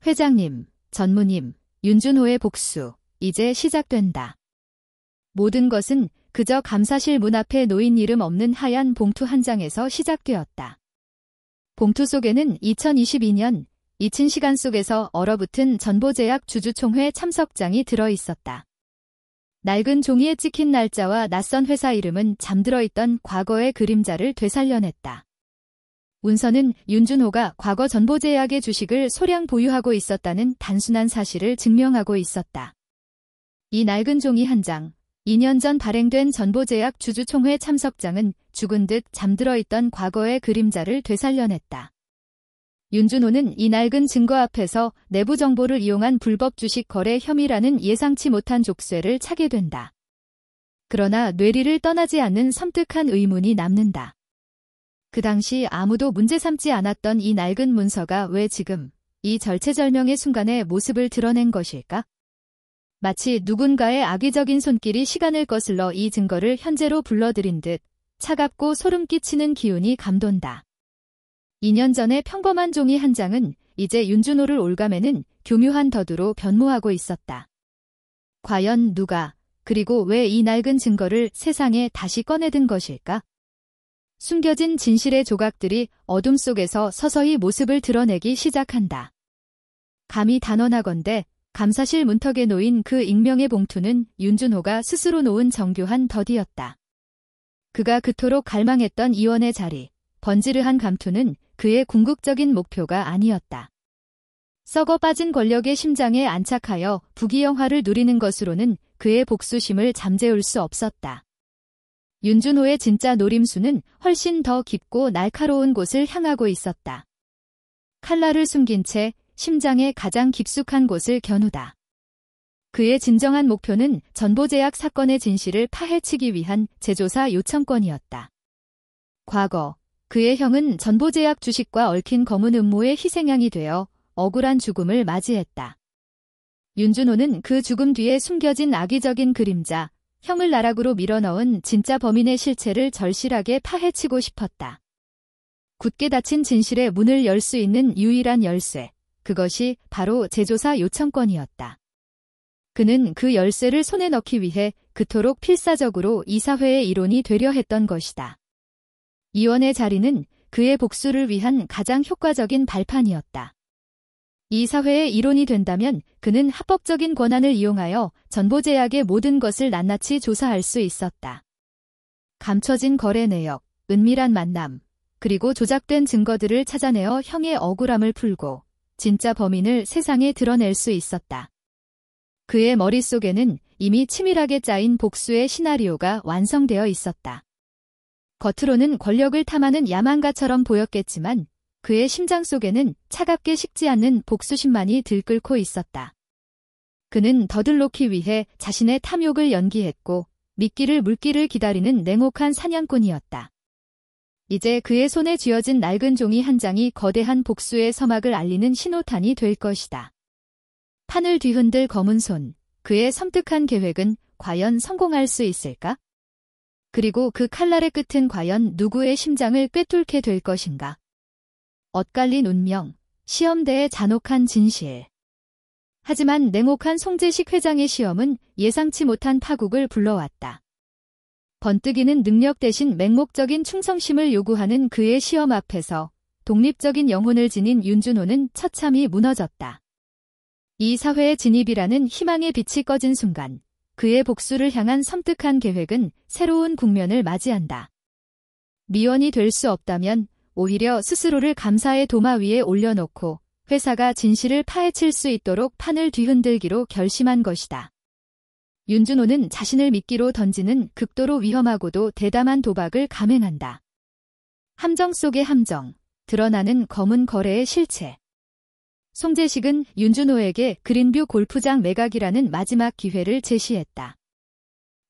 회장님, 전무님, 윤준호의 복수, 이제 시작된다. 모든 것은 그저 감사실 문 앞에 놓인 이름 없는 하얀 봉투 한 장에서 시작되었다. 봉투 속에는 2022년 잊힌 시간 속에서 얼어붙은 전보제약 주주총회 참석장이 들어있었다. 낡은 종이에 찍힌 날짜와 낯선 회사 이름은 잠들어 있던 과거의 그림자를 되살려냈다. 문서는 윤준호가 과거 전보제약의 주식을 소량 보유하고 있었다는 단순한 사실을 증명하고 있었다. 이 낡은 종이 한 장, 2년 전 발행된 전보제약 주주총회 참석장은 죽은 듯 잠들어 있던 과거의 그림자를 되살려냈다. 윤준호는 이 낡은 증거 앞에서 내부 정보를 이용한 불법 주식 거래 혐의라는 예상치 못한 족쇄를 차게 된다. 그러나 뇌리를 떠나지 않는 섬뜩한 의문이 남는다. 그 당시 아무도 문제 삼지 않았던 이 낡은 문서가 왜 지금 이 절체절명의 순간에 모습을 드러낸 것일까? 마치 누군가의 악의적인 손길이 시간을 거슬러 이 증거를 현재로 불러들인 듯 차갑고 소름 끼치는 기운이 감돈다. 2년 전의 평범한 종이 한 장은 이제 윤준호를 올가매는 교묘한 덫으로 변모하고 있었다. 과연 누가, 그리고 왜 이 낡은 증거를 세상에 다시 꺼내든 것일까? 숨겨진 진실의 조각들이 어둠 속에서 서서히 모습을 드러내기 시작한다. 감히 단언하건대 감사실 문턱에 놓인 그 익명의 봉투는 윤준호가 스스로 놓은 정교한 덫이었다. 그가 그토록 갈망했던 이원의 자리, 번지르한 감투는 그의 궁극적인 목표가 아니었다. 썩어 빠진 권력의 심장에 안착하여 부귀영화를 누리는 것으로는 그의 복수심을 잠재울 수 없었다. 윤준호의 진짜 노림수는 훨씬 더 깊고 날카로운 곳을 향하고 있었다. 칼날을 숨긴 채 심장의 가장 깊숙한 곳을 겨누다. 그의 진정한 목표는 전보제약 사건의 진실을 파헤치기 위한 재조사 요청권이었다. 과거, 그의 형은 전보제약 주식과 얽힌 검은 음모의 희생양이 되어 억울한 죽음을 맞이했다. 윤준호는 그 죽음 뒤에 숨겨진 악의적인 그림자, 형을 나락으로 밀어넣은 진짜 범인의 실체를 절실하게 파헤치고 싶었다. 굳게 닫힌 진실의 문을 열 수 있는 유일한 열쇠, 그것이 바로 재조사 요청권이었다. 그는 그 열쇠를 손에 넣기 위해 그토록 필사적으로 이사회의 일원이 되려 했던 것이다. 이원의 자리는 그의 복수를 위한 가장 효과적인 발판이었다. 이사회의 일원이 된다면 그는 합법적인 권한을 이용하여 전보제약의 모든 것을 낱낱이 조사할 수 있었다. 감춰진 거래 내역, 은밀한 만남, 그리고 조작된 증거들을 찾아내어 형의 억울함을 풀고 진짜 범인을 세상에 드러낼 수 있었다. 그의 머릿속에는 이미 치밀하게 짜인 복수의 시나리오가 완성되어 있었다. 겉으로는 권력을 탐하는 야망가처럼 보였겠지만 그의 심장 속에는 차갑게 식지 않는 복수심만이 들끓고 있었다. 그는 덫을 놓기 위해 자신의 탐욕을 연기했고 미끼를 물기를 기다리는 냉혹한 사냥꾼이었다. 이제 그의 손에 쥐어진 낡은 종이 한 장이 거대한 복수의 서막을 알리는 신호탄이 될 것이다. 판을 뒤흔들 검은 손, 그의 섬뜩한 계획은 과연 성공할 수 있을까? 그리고 그 칼날의 끝은 과연 누구의 심장을 꿰뚫게 될 것인가? 엇갈린 운명, 시험대의 잔혹한 진실. 하지만 냉혹한 송재식 회장의 시험은 예상치 못한 파국을 불러왔다. 번뜩이는 능력 대신 맹목적인 충성심을 요구하는 그의 시험 앞에서 독립적인 영혼을 지닌 윤준호는 처참히 무너졌다. 이 사회의 진입이라는 희망의 빛이 꺼진 순간 그의 복수를 향한 섬뜩한 계획은 새로운 국면을 맞이한다. 미원이 될 수 없다면 오히려 스스로를 감사의 도마 위에 올려놓고 회사가 진실을 파헤칠 수 있도록 판을 뒤흔들기로 결심한 것이다. 윤준호는 자신을 미끼로 던지는 극도로 위험하고도 대담한 도박을 감행한다. 함정 속의 함정, 드러나는 검은 거래의 실체. 송재식은 윤준호에게 그린뷰 골프장 매각이라는 마지막 기회를 제시했다.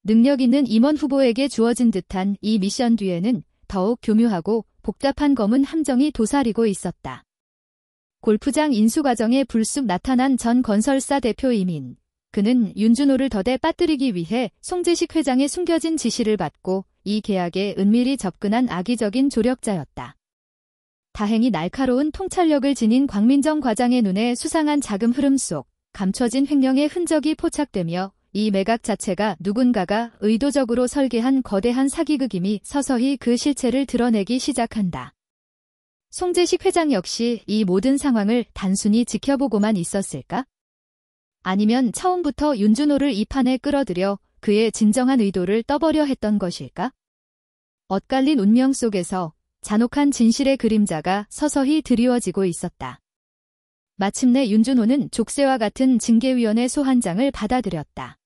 능력 있는 임원 후보에게 주어진 듯한 이 미션 뒤에는 더욱 교묘하고 복잡한 검은 함정이 도사리고 있었다. 골프장 인수 과정에 불쑥 나타난 전 건설사 대표 이민. 그는 윤준호를 덫에 빠뜨리기 위해 송재식 회장의 숨겨진 지시를 받고 이 계약에 은밀히 접근한 악의적인 조력자였다. 다행히 날카로운 통찰력을 지닌 광민정 과장의 눈에 수상한 자금 흐름 속 감춰진 횡령의 흔적이 포착되며 이 매각 자체가 누군가가 의도적으로 설계한 거대한 사기극임이 서서히 그 실체를 드러내기 시작한다. 송재식 회장 역시 이 모든 상황을 단순히 지켜보고만 있었을까? 아니면 처음부터 윤준호를 이 판에 끌어들여 그의 진정한 의도를 떠보려 했던 것일까? 엇갈린 운명 속에서 잔혹한 진실의 그림자가 서서히 드리워지고 있었다. 마침내 윤준호는 족쇄와 같은 징계위원회 소환장을 받아들였다.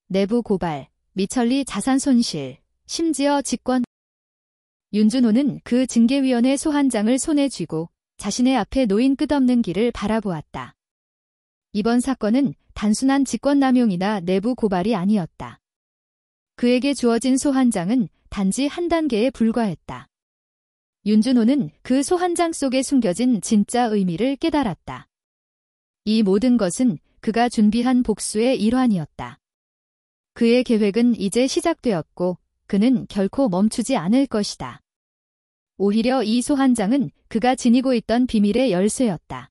내부 고발, 미천리 자산 손실, 심지어 직권. 윤준호는 그 징계위원회 소환장을 손에 쥐고 자신의 앞에 놓인 끝없는 길을 바라보았다. 이번 사건은 단순한 직권남용이나 내부 고발이 아니었다. 그에게 주어진 소환장은 단지 한 단계에 불과했다. 윤준호는 그 소환장 속에 숨겨진 진짜 의미를 깨달았다. 이 모든 것은 그가 준비한 복수의 일환이었다. 그의 계획은 이제 시작되었고 그는 결코 멈추지 않을 것이다. 오히려 이 소환장은 그가 지니고 있던 비밀의 열쇠였다.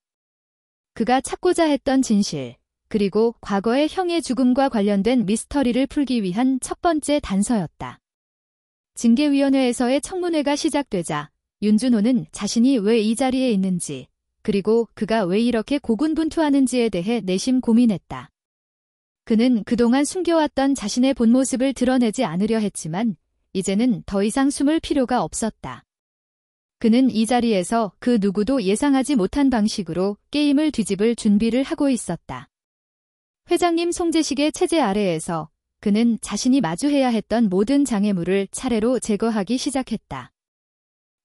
그가 찾고자 했던 진실, 그리고 과거의 형의 죽음과 관련된 미스터리를 풀기 위한 첫 번째 단서였다. 징계위원회에서의 청문회가 시작되자 윤준호는 자신이 왜 이 자리에 있는지, 그리고 그가 왜 이렇게 고군분투하는지에 대해 내심 고민했다. 그는 그동안 숨겨왔던 자신의 본 모습을 드러내지 않으려 했지만 이제는 더 이상 숨을 필요가 없었다. 그는 이 자리에서 그 누구도 예상하지 못한 방식으로 게임을 뒤집을 준비를 하고 있었다. 회장님 송재식의 체제 아래에서 그는 자신이 마주해야 했던 모든 장애물을 차례로 제거하기 시작했다.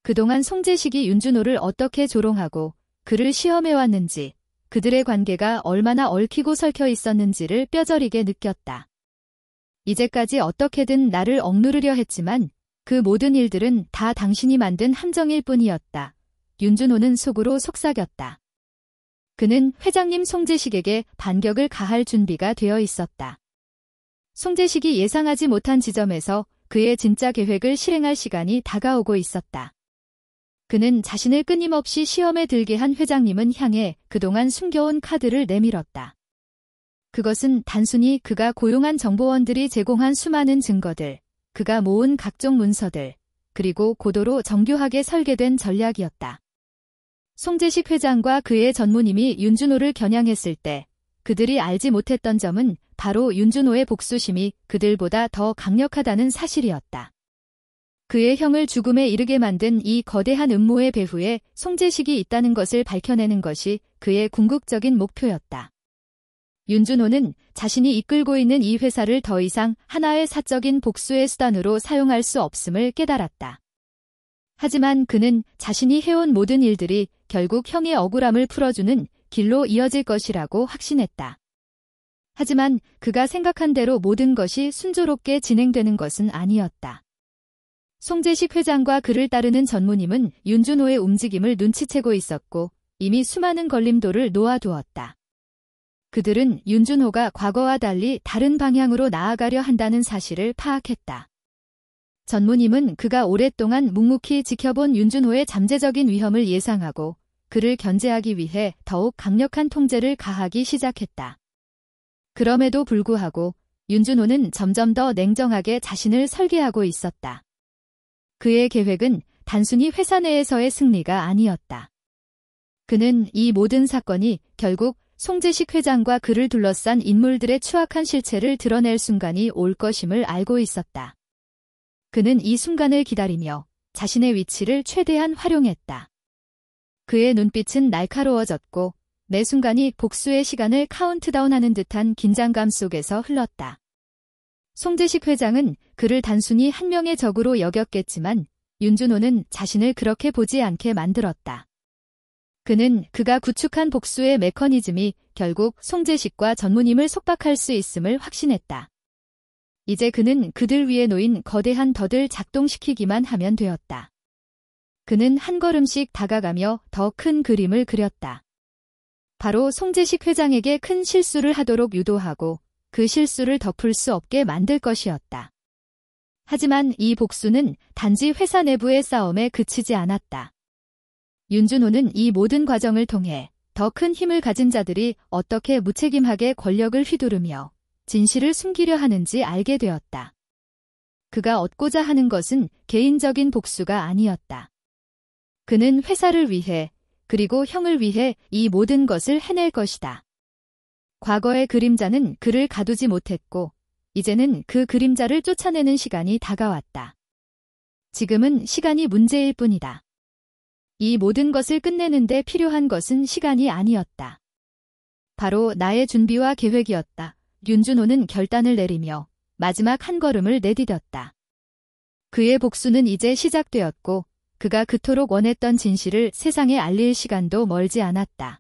그동안 송재식이 윤준호를 어떻게 조롱하고 그를 시험해왔는지, 그들의 관계가 얼마나 얽히고 설켜 있었는지를 뼈저리게 느꼈다. 이제까지 어떻게든 나를 억누르려 했지만 그 모든 일들은 다 당신이 만든 함정일 뿐이었다. 윤준호는 속으로 속삭였다. 그는 회장님 송재식에게 반격을 가할 준비가 되어 있었다. 송재식이 예상하지 못한 지점에서 그의 진짜 계획을 실행할 시간이 다가오고 있었다. 그는 자신을 끊임없이 시험에 들게 한 회장님은 향해 그동안 숨겨온 카드를 내밀었다. 그것은 단순히 그가 고용한 정보원들이 제공한 수많은 증거들, 그가 모은 각종 문서들, 그리고 고도로 정교하게 설계된 전략이었다. 송재식 회장과 그의 전무님이 윤준호를 겨냥했을 때 그들이 알지 못했던 점은 바로 윤준호의 복수심이 그들보다 더 강력하다는 사실이었다. 그의 형을 죽음에 이르게 만든 이 거대한 음모의 배후에 송재식이 있다는 것을 밝혀내는 것이 그의 궁극적인 목표였다. 윤준호는 자신이 이끌고 있는 이 회사를 더 이상 하나의 사적인 복수의 수단으로 사용할 수 없음을 깨달았다. 하지만 그는 자신이 해온 모든 일들이 결국 형의 억울함을 풀어주는 길로 이어질 것이라고 확신했다. 하지만 그가 생각한 대로 모든 것이 순조롭게 진행되는 것은 아니었다. 송재식 회장과 그를 따르는 전무님은 윤준호의 움직임을 눈치채고 있었고 이미 수많은 걸림돌을 놓아두었다. 그들은 윤준호가 과거와 달리 다른 방향으로 나아가려 한다는 사실을 파악했다. 전무님은 그가 오랫동안 묵묵히 지켜본 윤준호의 잠재적인 위험을 예상하고 그를 견제하기 위해 더욱 강력한 통제를 가하기 시작했다. 그럼에도 불구하고 윤준호는 점점 더 냉정하게 자신을 설계하고 있었다. 그의 계획은 단순히 회사 내에서의 승리가 아니었다. 그는 이 모든 사건이 결국 송재식 회장과 그를 둘러싼 인물들의 추악한 실체를 드러낼 순간이 올 것임을 알고 있었다. 그는 이 순간을 기다리며 자신의 위치를 최대한 활용했다. 그의 눈빛은 날카로워졌고 매 순간이 복수의 시간을 카운트다운하는 듯한 긴장감 속에서 흘렀다. 송재식 회장은 그를 단순히 한 명의 적으로 여겼겠지만 윤준호는 자신을 그렇게 보지 않게 만들었다. 그는 그가 구축한 복수의 메커니즘이 결국 송재식과 전무님을 속박할 수 있음을 확신했다. 이제 그는 그들 위에 놓인 거대한 덫을 작동시키기만 하면 되었다. 그는 한 걸음씩 다가가며 더 큰 그림을 그렸다. 바로 송재식 회장에게 큰 실수를 하도록 유도하고 그 실수를 덮을 수 없게 만들 것이었다. 하지만 이 복수는 단지 회사 내부의 싸움에 그치지 않았다. 윤준호는 이 모든 과정을 통해 더 큰 힘을 가진 자들이 어떻게 무책임하게 권력을 휘두르며 진실을 숨기려 하는지 알게 되었다. 그가 얻고자 하는 것은 개인적인 복수가 아니었다. 그는 회사를 위해 그리고 형을 위해 이 모든 것을 해낼 것이다. 과거의 그림자는 그를 가두지 못했고 이제는 그 그림자를 쫓아내는 시간이 다가왔다. 지금은 시간이 문제일 뿐이다. 이 모든 것을 끝내는데 필요한 것은 시간이 아니었다. 바로 나의 준비와 계획이었다. 윤준호는 결단을 내리며 마지막 한 걸음을 내디뎠다. 그의 복수는 이제 시작되었고 그가 그토록 원했던 진실을 세상에 알릴 시간도 멀지 않았다.